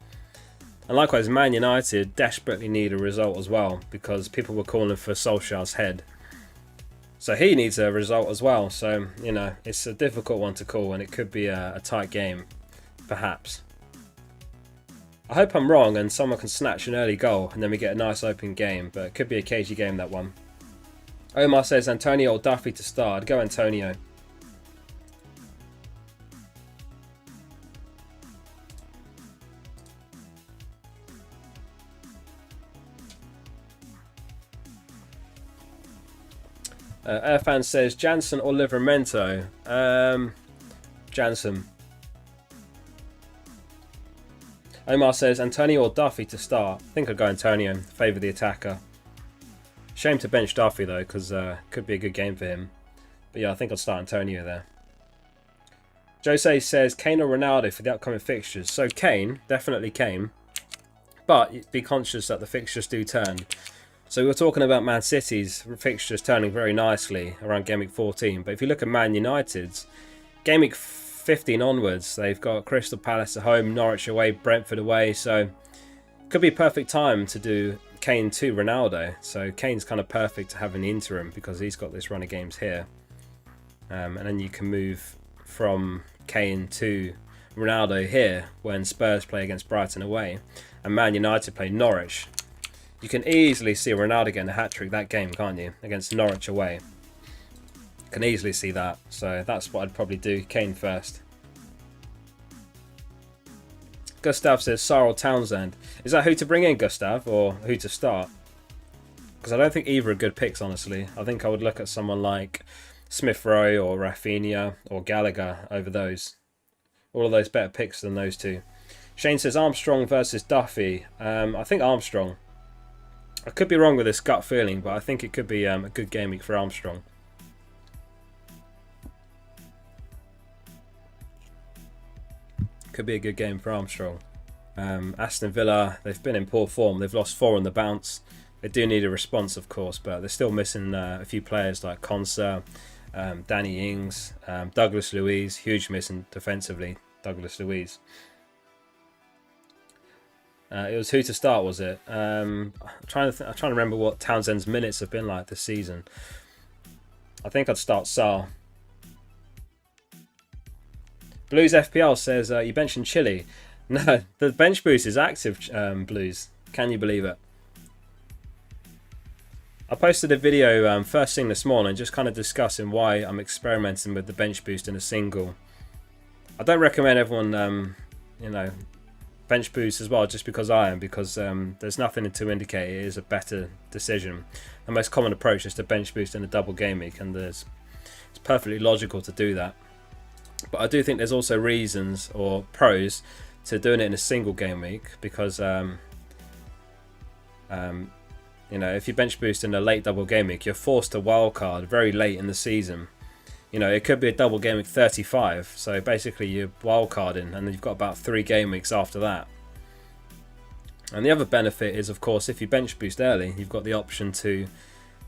And likewise, Man United desperately need a result as well, because people were calling for Solskjaer's head. So he needs a result as well. So, it's a difficult one to call, and it could be a tight game, perhaps. I hope I'm wrong and someone can snatch an early goal and then we get a nice open game, but it could be a cagey game, that one. Omar says Antonio or Duffy to start. I'd go Antonio. Airfan says Jansen or Livramento. Jansen. Omar says Antonio or Duffy to start. I think I'd go Antonio, favour the attacker. Shame to bench Duffy though, because could be a good game for him. But yeah, I think I'll start Antonio there. José says Kane or Ronaldo for the upcoming fixtures. So Kane, definitely Kane. But be conscious that the fixtures do turn. So we were talking about Man City's fixtures turning very nicely around Game Week 14. But if you look at Man United's, Game Week 15 onwards, they've got Crystal Palace at home, Norwich away, Brentford away. So could be a perfect time to do Kane to Ronaldo. So Kane's kind of perfect to have in the interim because he's got this run of games here. And then you can move from Kane to Ronaldo here when Spurs play against Brighton away and Man United play Norwich. You can easily see Ronaldo getting a hat-trick that game, can't you? Against Norwich away. Can easily see that. So that's what I'd probably do. Kane first. Gustav says Sarr or Townsend. Is that who to bring in, Gustav, or who to start? Because I don't think either are good picks, honestly. I think I would look at someone like Smith Rowe or Rafinha or Gallagher over those. All of those better picks than those two. Shane says Armstrong versus Duffy. I think Armstrong. I could be wrong with this gut feeling, but I think it could be a good game week for Armstrong. Could be a good game for Armstrong. Aston Villa, they've been in poor form. They've lost 4 on the bounce. They do need a response, of course, but they're still missing a few players like Konsa, Danny Ings, Douglas Luiz. Huge missing defensively, Douglas Luiz. It was who to start, was it? I'm trying to remember what Townsend's minutes have been like this season. I think I'd start Sar. Blues FPL says, you mentioned Chile. No, the bench boost is active, Blues. Can you believe it? I posted a video first thing this morning just kind of discussing why I'm experimenting with the bench boost in a single. I don't recommend everyone, bench boost as well just because I am, because there's nothing to indicate it is a better decision. The most common approach is to bench boost in a double game week, and it's perfectly logical to do that. But I do think there's also reasons or pros to doing it in a single game week, because if you bench boost in a late double game week, you're forced to wildcard very late in the season. It could be a double game week 35, so basically you're wildcarding, and you've got about 3 game weeks after that. And the other benefit is, of course, if you bench boost early, you've got the option to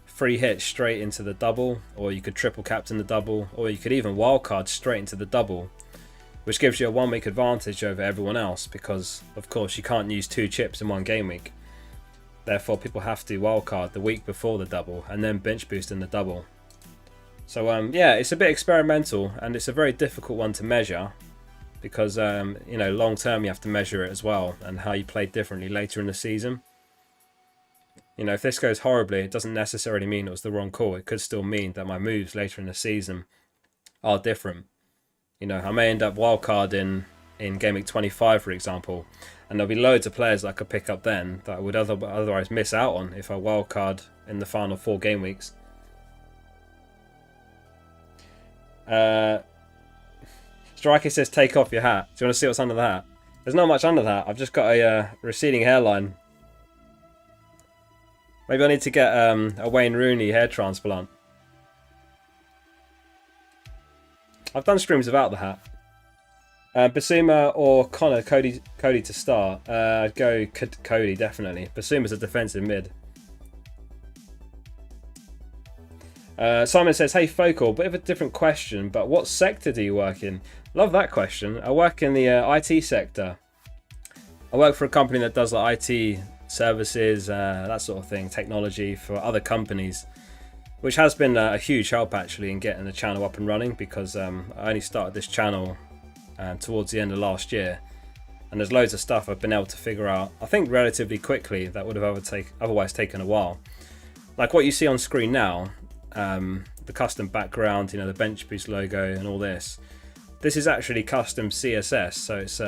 free hit straight into the double, or you could triple captain the double, or you could even wildcard straight into the double, which gives you a 1 week advantage over everyone else, because of course you can't use 2 chips in 1 game week. Therefore people have to wildcard the week before the double and then bench boost in the double. So it's a bit experimental, and it's a very difficult one to measure, because long term you have to measure it as well, and how you play differently later in the season. If this goes horribly, it doesn't necessarily mean it was the wrong call. It could still mean that my moves later in the season are different. I may end up wildcarding in Game Week 25, for example, and there'll be loads of players that I could pick up then that I would otherwise miss out on if I wildcard in the final 4 game weeks. Striker says, take off your hat. Do you want to see what's under the hat? There's not much under that. I've just got a receding hairline. Maybe I need to get a Wayne Rooney hair transplant. I've done streams without the hat. Basuma or Connor, Cody to start. I'd go Cody, definitely. Basuma's a defensive mid. Simon says, hey Focal, bit of a different question, but what sector do you work in? Love that question. I work in the IT sector. I work for a company that does like IT services, that sort of thing, technology for other companies, which has been a huge help actually in getting the channel up and running, because I only started this channel towards the end of last year, and there's loads of stuff I've been able to figure out, I think relatively quickly, that would have otherwise taken a while. Like what you see on screen now, the custom background, the bench boost logo and all this. This is actually custom CSS, so it's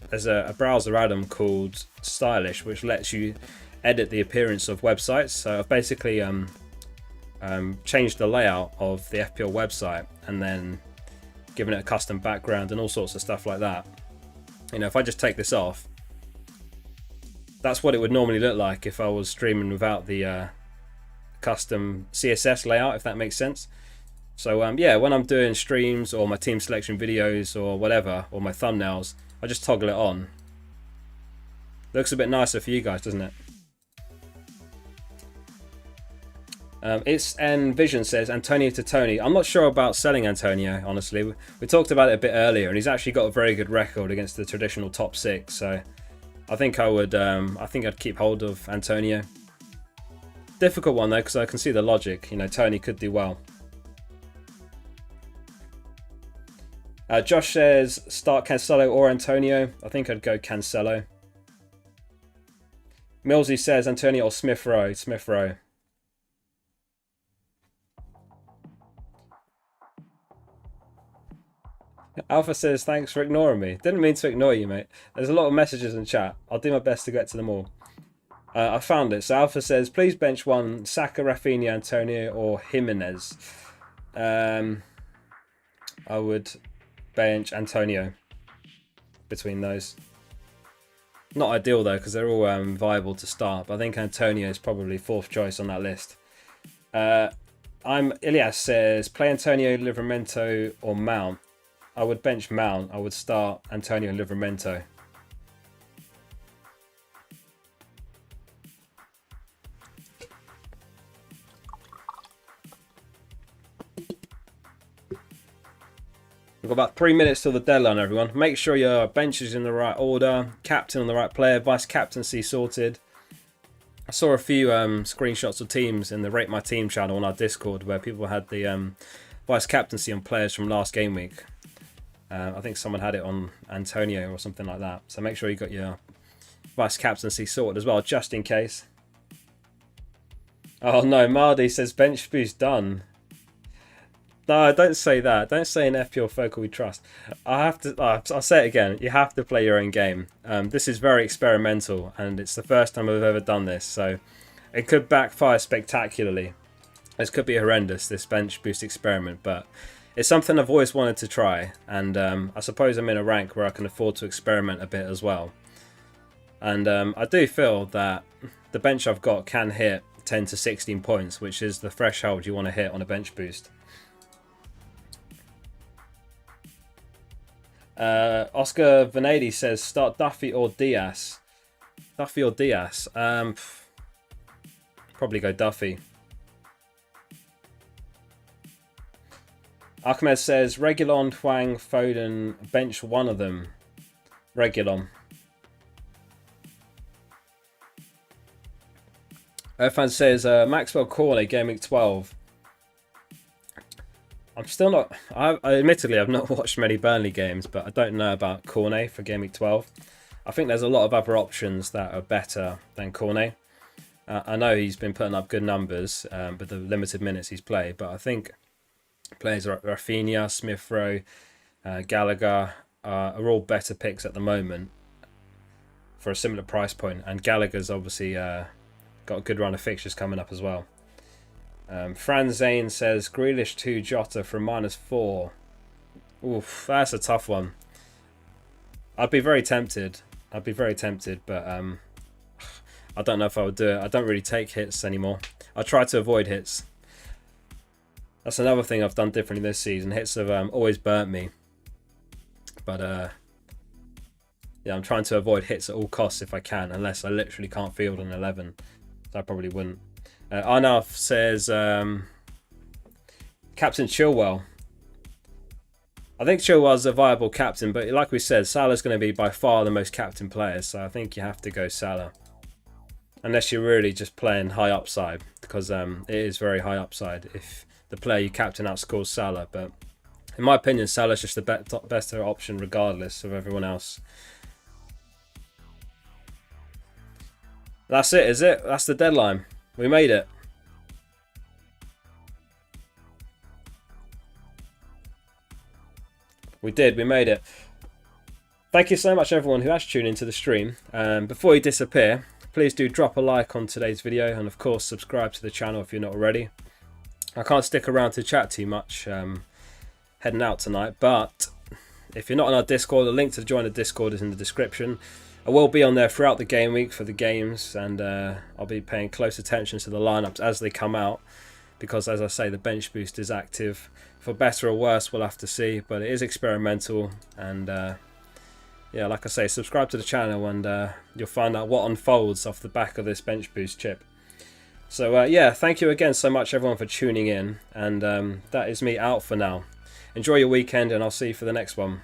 there's a browser add-on called Stylish, which lets you edit the appearance of websites. So I've basically changed the layout of the FPL website, and then given it a custom background and all sorts of stuff like that. If I just take this off, that's what it would normally look like if I was streaming without the custom CSS layout, if that makes sense. So when I'm doing streams or my team selection videos or whatever, or my thumbnails, I just toggle it on. Looks a bit nicer for you guys, doesn't it? It's Vision says, Antonio to Tony. I'm not sure about selling Antonio, honestly. We talked about it a bit earlier, and he's actually got a very good record against the traditional top 6. So I think I would. I think I'd keep hold of Antonio. Difficult one though, because I can see the logic. Tony could do well. Josh says, start Cancelo or Antonio. I think I'd go Cancelo. Millsy says, Antonio or Smith Rowe. Smith Rowe. Alpha says, thanks for ignoring me. Didn't mean to ignore you, mate. There's a lot of messages in chat. I'll do my best to get to them all. I found it. So Alpha says, please bench one Saka, Rafinha, Antonio or Jimenez. I would bench Antonio between those. Not ideal though, because they're all viable to start, but I think Antonio is probably 4th choice on that list. Ilias says, play Antonio, Livramento or Mount. I would bench Mount. I would start Antonio and Livramento. We've got about 3 minutes till the deadline, everyone. Make sure your bench is in the right order, captain on the right player, vice captaincy sorted. saw a few screenshots of teams in the Rate My Team channel on our Discord where people had the vice captaincy on players from last game week. I think someone had it on Antonio or something like that. So make sure you got your vice captaincy sorted as well, just in case. Oh no, Mardy says bench boost done. No, don't say that. Don't say in fplfocal we trust. I'll say it again. You have to play your own game. This is very experimental, and it's the first time I've ever done this, so it could backfire spectacularly. This could be horrendous, this bench boost experiment, but it's something I've always wanted to try, and I suppose I'm in a rank where I can afford to experiment a bit as well. And I do feel that the bench I've got can hit 10 to 16 points, which is the threshold you want to hit on a bench boost. Oscar Venedi says start Duffy or Diaz. Duffy or Diaz? Probably go Duffy. Ahmed says Reguilon, Hwang, Foden, bench one of them. Reguilon. Irfan says Maxwell Corley, Gameweek 12. I'm still not... admittedly, I've not watched many Burnley games, but I don't know about Cornet for Gameweek 12. I think there's a lot of other options that are better than Cornet. I know he's been putting up good numbers, but the limited minutes he's played. But I think players like Rafinha, Smith Rowe, Gallagher are all better picks at the moment for a similar price point. And Gallagher's obviously got a good run of fixtures coming up as well. Fran Zane says Grealish 2 Jota from -4. Oof, that's a tough one. I'd be very tempted, but I don't know if I would do it. I don't really take hits anymore. I try to avoid hits. That's another thing I've done differently this season. Hits have always burnt me. But yeah, I'm trying to avoid hits at all costs if I can, unless I literally can't field an 11. So I probably wouldn't. Arnaf says Captain Chilwell. I think Chilwell's a viable captain, but like we said, Salah's going to be by far the most captain player, so I think you have to go Salah. Unless you're really just playing high upside, because it is very high upside if the player you captain outscores Salah. But in my opinion, Salah's just the better option regardless of everyone else. That's it, is it? That's the deadline. We made it. We did, we made it. Thank you so much everyone who has tuned into the stream. Before you disappear, please do drop a like on today's video and of course subscribe to the channel if you're not already. I can't stick around to chat too much heading out tonight, but if you're not on our Discord, the link to join the Discord is in the description. I will be on there throughout the game week for the games, and I'll be paying close attention to the lineups as they come out, because as I say, the bench boost is active. For better or worse, we'll have to see, but it is experimental, and yeah, like I say, subscribe to the channel and you'll find out what unfolds off the back of this bench boost chip. So yeah, thank you again so much everyone for tuning in, and that is me out for now. Enjoy your weekend, and I'll see you for the next one.